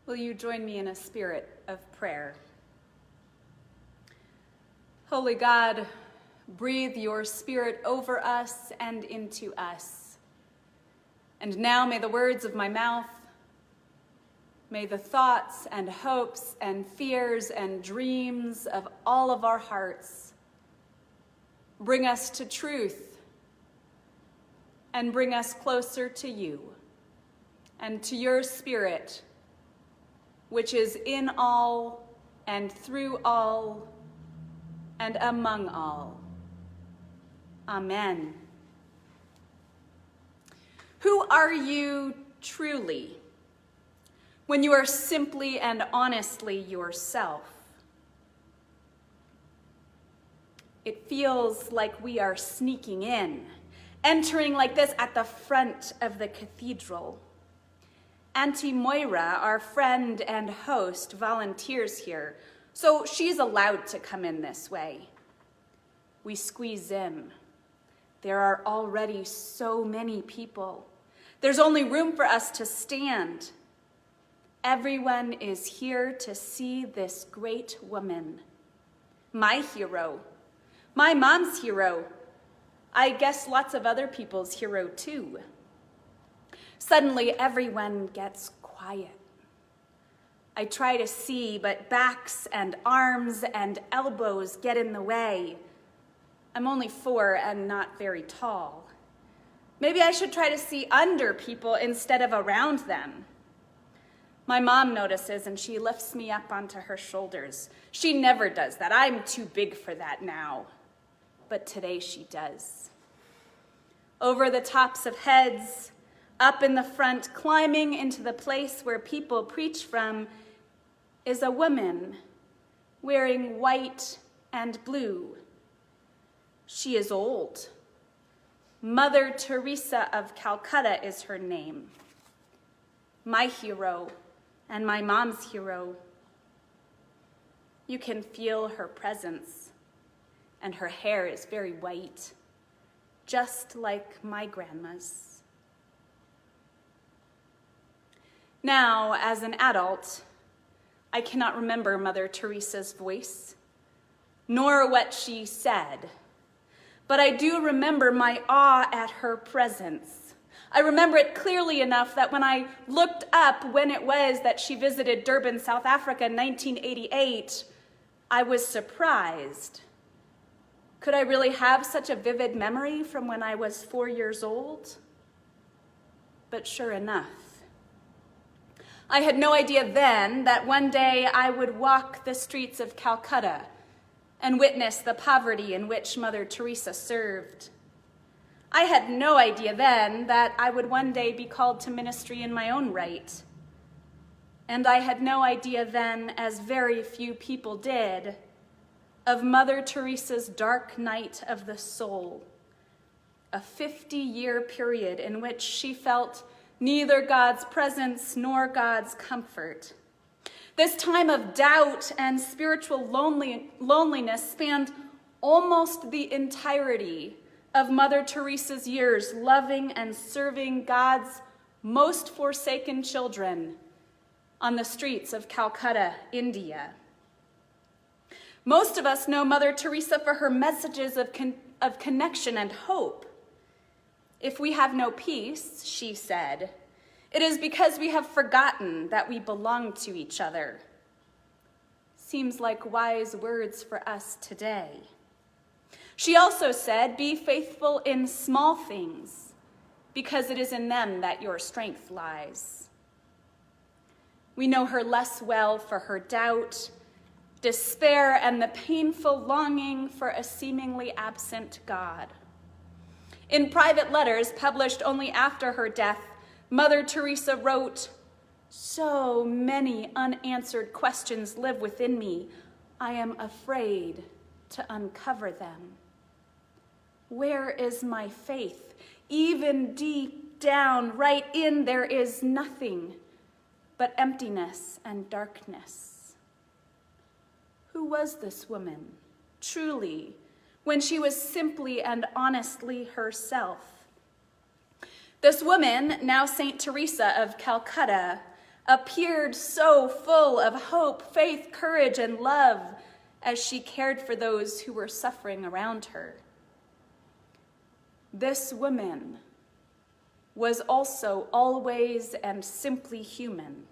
Will you join me in a spirit of prayer? Holy God, breathe your Spirit over us and into us. And now may the words of my mouth, may the thoughts and hopes and fears and dreams of all of our hearts bring us to truth and bring us closer to you and to your Spirit, which is in all and through all and among all. Amen. Who are you truly when you are simply and honestly yourself? It feels like we are sneaking in, entering like this at the front of the cathedral. Auntie Moira, our friend and host, volunteers here, so she's allowed to come in this way. We squeeze in. There are already so many people. There's only room for us to stand. Everyone is here to see this great woman. My hero. My mom's hero. I guess lots of other people's hero too. Suddenly, everyone gets quiet. I try to see, but backs and arms and elbows get in the way. I'm only 4 and not very tall. Maybe I should try to see under people instead of around them. My mom notices and she lifts me up onto her shoulders. She never does that. I'm too big for that now. But today she does. Over the tops of heads, up in the front, climbing into the place where people preach from, is a woman wearing white and blue. She is old. Mother Teresa of Calcutta is her name. My hero and my mom's hero. You can feel her presence, and her hair is very white, just like my grandma's. Now, as an adult, I cannot remember Mother Teresa's voice, nor what she said, but I do remember my awe at her presence. I remember it clearly enough that when I looked up when it was that she visited Durban, South Africa in 1988, I was surprised. Could I really have such a vivid memory from when I was 4 years old? But sure enough, I had no idea then that one day I would walk the streets of Calcutta and witness the poverty in which Mother Teresa served. I had no idea then that I would one day be called to ministry in my own right. And I had no idea then, as very few people did, of Mother Teresa's dark night of the soul, a 50-year period in which she felt neither God's presence nor God's comfort. This time of doubt and spiritual loneliness spanned almost the entirety of Mother Teresa's years, loving and serving God's most forsaken children on the streets of Calcutta, India. Most of us know Mother Teresa for her messages of connection and hope. If we have no peace, she said, it is because we have forgotten that we belong to each other. Seems like wise words for us today. She also said, be faithful in small things, because it is in them that your strength lies. We know her less well for her doubt, despair, and the painful longing for a seemingly absent God. In private letters published only after her death, Mother Teresa wrote, so many unanswered questions live within me. I am afraid to uncover them. Where is my faith? Even deep down, right in, there is nothing but emptiness and darkness. Who was this woman, truly, when she was simply and honestly herself? This woman, now Saint Teresa of Calcutta, appeared so full of hope, faith, courage, and love as she cared for those who were suffering around her. This woman was also always and simply human,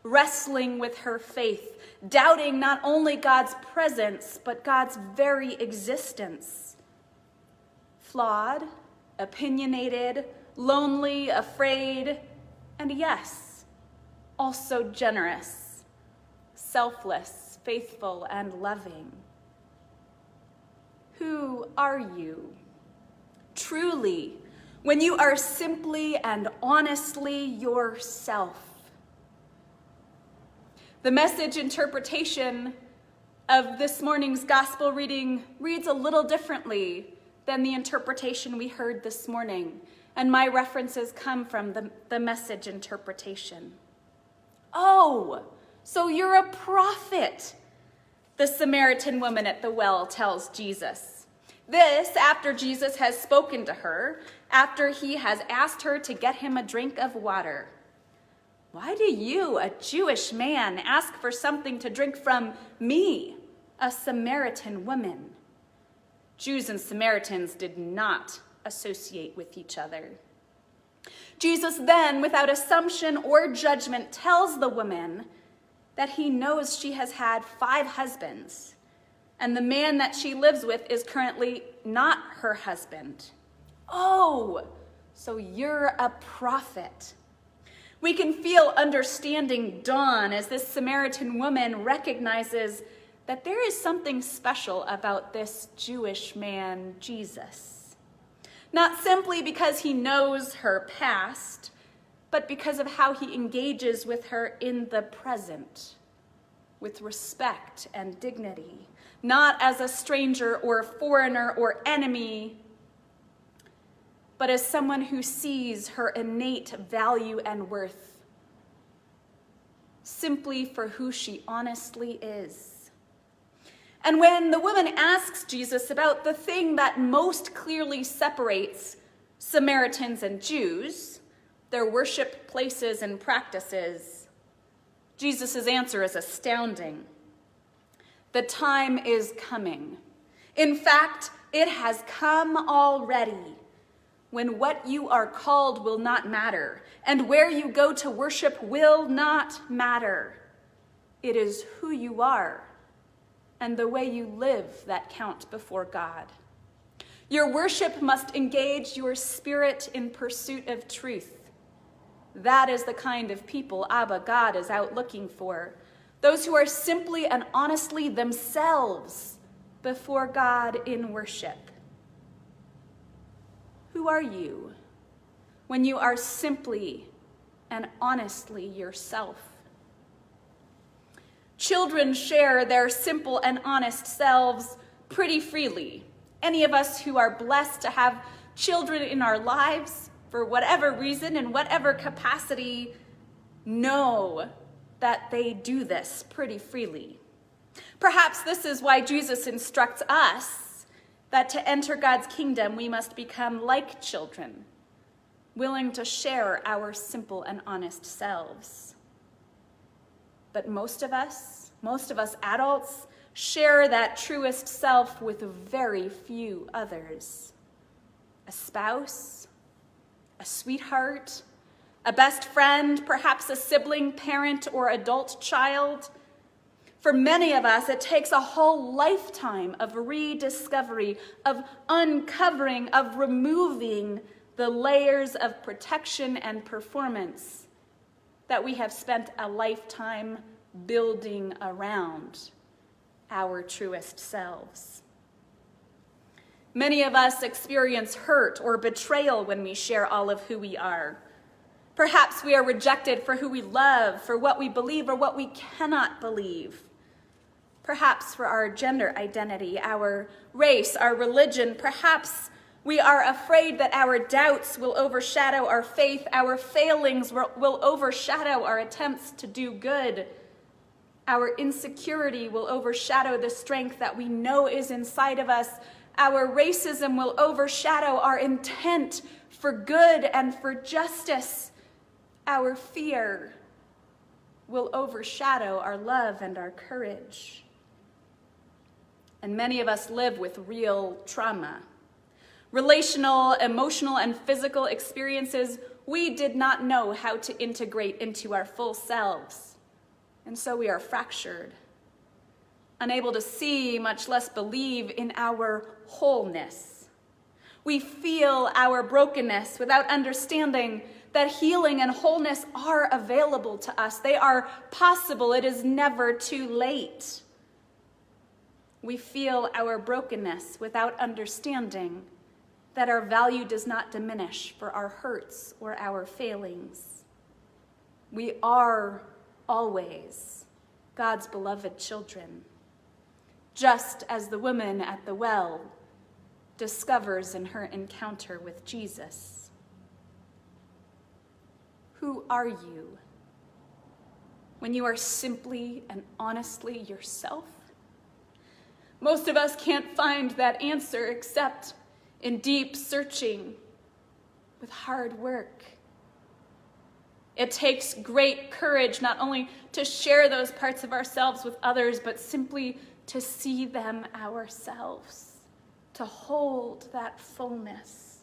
wrestling with her faith, doubting not only God's presence, but God's very existence. Flawed, opinionated, lonely, afraid, and yes, also generous, selfless, faithful, and loving. Who are you? Truly, when you are simply and honestly yourself. The Message interpretation of this morning's gospel reading reads a little differently than the interpretation we heard this morning, and my references come from the Message interpretation. Oh, so you're a prophet, the Samaritan woman at the well tells Jesus. This after Jesus has spoken to her, after he has asked her to get him a drink of water. Why do you, a Jewish man, ask for something to drink from me, a Samaritan woman? Jews and Samaritans did not associate with each other. Jesus then, without assumption or judgment, tells the woman that he knows she has had 5 husbands, and the man that she lives with is currently not her husband. Oh, so you're a prophet. We can feel understanding dawn as this Samaritan woman recognizes that there is something special about this Jewish man, Jesus. Not simply because he knows her past, but because of how he engages with her in the present, with respect and dignity, not as a stranger or foreigner or enemy, but as someone who sees her innate value and worth simply for who she honestly is. And when the woman asks Jesus about the thing that most clearly separates Samaritans and Jews, their worship places and practices, Jesus' answer is astounding. The time is coming. In fact, it has come already, when what you are called will not matter, and where you go to worship will not matter. It is who you are and the way you live that count before God. Your worship must engage your spirit in pursuit of truth. That is the kind of people Abba, God, is out looking for. Those who are simply and honestly themselves before God in worship. Who are you when you are simply and honestly yourself? Children share their simple and honest selves pretty freely. Any of us who are blessed to have children in our lives, for whatever reason, in whatever capacity, know that they do this pretty freely. Perhaps this is why Jesus instructs us that to enter God's kingdom, we must become like children, willing to share our simple and honest selves. But most of us adults, share that truest self with very few others. A spouse, a sweetheart, a best friend, perhaps a sibling, parent, or adult child. For many of us, it takes a whole lifetime of rediscovery, of uncovering, of removing the layers of protection and performance that we have spent a lifetime building around our truest selves. Many of us experience hurt or betrayal when we share all of who we are. Perhaps we are rejected for who we love, for what we believe, or what we cannot believe. Perhaps for our gender identity, our race, our religion. Perhaps we are afraid that our doubts will overshadow our faith, our failings will overshadow our attempts to do good. Our insecurity will overshadow the strength that we know is inside of us. Our racism will overshadow our intent for good and for justice. Our fear will overshadow our love and our courage. And many of us live with real trauma. Relational, emotional, and physical experiences we did not know how to integrate into our full selves. And so we are fractured, unable to see, much less believe in our wholeness. We feel our brokenness without understanding that healing and wholeness are available to us. They are possible. It is never too late. We feel our brokenness without understanding that our value does not diminish for our hurts or our failings. We are always God's beloved children, just as the woman at the well discovers in her encounter with Jesus. Who are you when you are simply and honestly yourself? Most of us can't find that answer except in deep searching with hard work. It takes great courage not only to share those parts of ourselves with others, but simply to see them ourselves, to hold that fullness.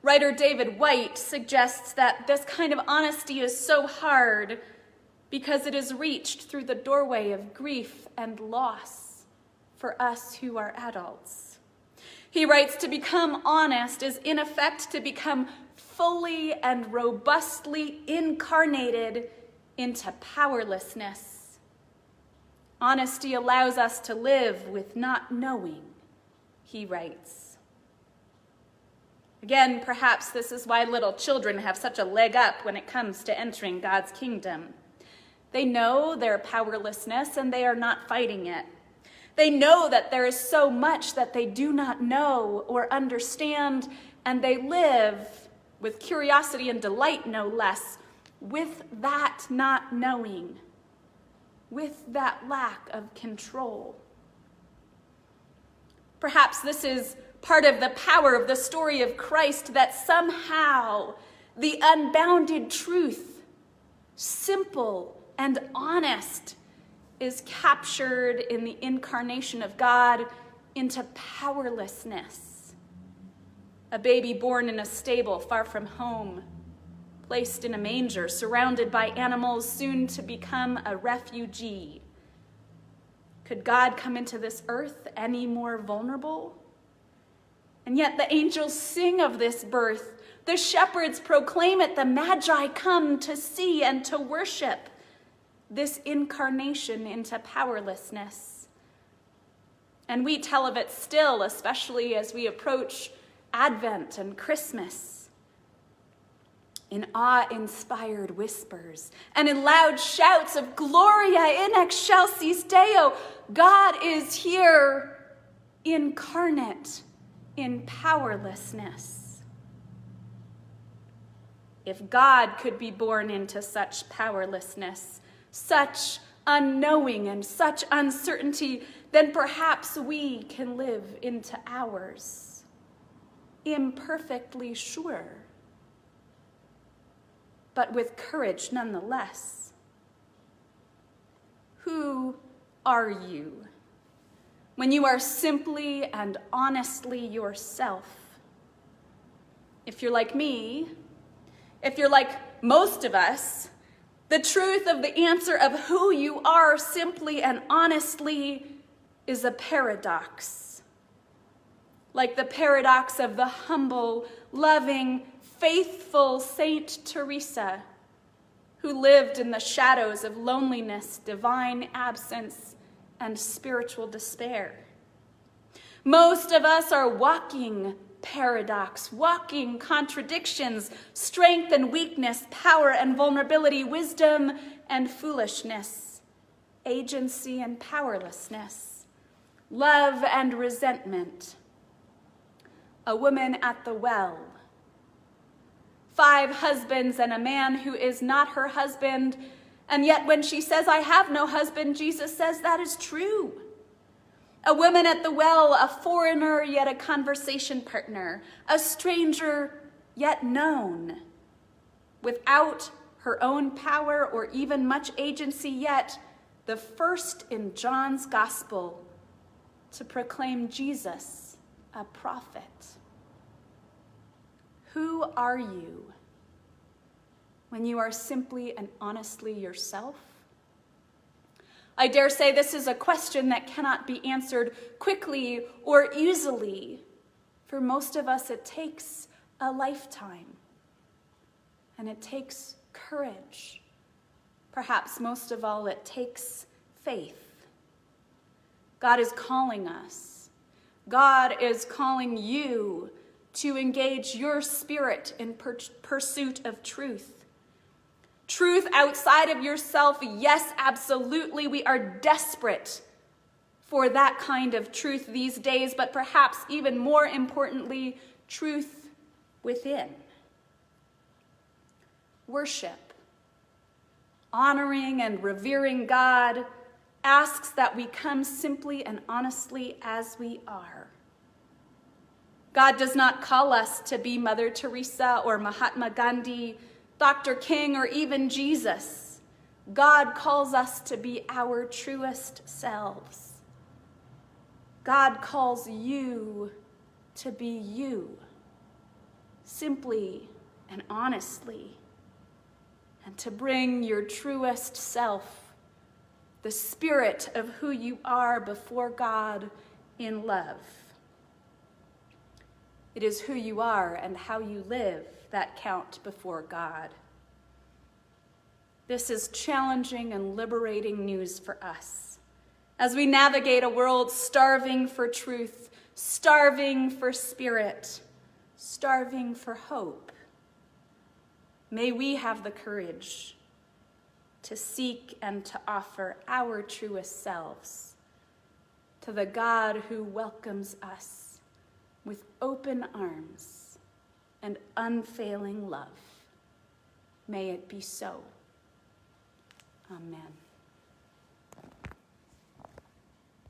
Writer David White suggests that this kind of honesty is so hard because it is reached through the doorway of grief and loss for us who are adults. He writes, to become honest is in effect to become fully and robustly incarnated into powerlessness. Honesty allows us to live with not knowing, he writes. Again, perhaps this is why little children have such a leg up when it comes to entering God's kingdom. They know their powerlessness and they are not fighting it. They know that there is so much that they do not know or understand, and they live with curiosity and delight, no less, with that not knowing, with that lack of control. Perhaps this is part of the power of the story of Christ, that somehow the unbounded truth, simple and honest, is captured in the incarnation of God into powerlessness. A baby born in a stable far from home, placed in a manger, surrounded by animals, soon to become a refugee. Could God come into this earth any more vulnerable? And yet the angels sing of this birth. The shepherds proclaim it. The magi come to see and to worship this incarnation into powerlessness. And we tell of it still, especially as we approach Advent and Christmas, in awe-inspired whispers and in loud shouts of Gloria in excelsis Deo. God is here, incarnate in powerlessness. If God could be born into such powerlessness, such unknowing and such uncertainty, then perhaps we can live into ours, imperfectly sure, but with courage nonetheless. Who are you when you are simply and honestly yourself? If you're like me, if you're like most of us, the truth of the answer of who you are simply and honestly is a paradox. Like the paradox of the humble, loving, faithful Saint Teresa, who lived in the shadows of loneliness, divine absence, and spiritual despair. Most of us are walking paradox, walking contradictions, strength and weakness, power and vulnerability, wisdom and foolishness, agency and powerlessness, love and resentment. A woman at the well, 5 husbands and a man who is not her husband, and yet when she says, I have no husband, Jesus says that is true. A woman at the well, a foreigner yet a conversation partner, a stranger yet known, without her own power, or even much agency, yet the first in John's gospel to proclaim Jesus a prophet. Who are you when you are simply and honestly yourself? I dare say this is a question that cannot be answered quickly or easily. For most of us, it takes a lifetime, and it takes courage. Perhaps most of all, it takes faith. God is calling us. God is calling you to engage your spirit in pursuit of truth. Truth outside of yourself, yes, absolutely. We are desperate for that kind of truth these days, but perhaps even more importantly, truth within. Worship, honoring and revering God, asks that we come simply and honestly as we are. God does not call us to be Mother Teresa or Mahatma Gandhi, Dr. King, or even Jesus. God calls us to be our truest selves. God calls you to be you, simply and honestly, and to bring your truest self, the spirit of who you are before God, in love. It is who you are and how you live that count before God. This is challenging and liberating news for us as we navigate a world starving for truth, starving for spirit, starving for hope. May we have the courage to seek and to offer our truest selves to the God who welcomes us with open arms and unfailing love. May it be so. Amen.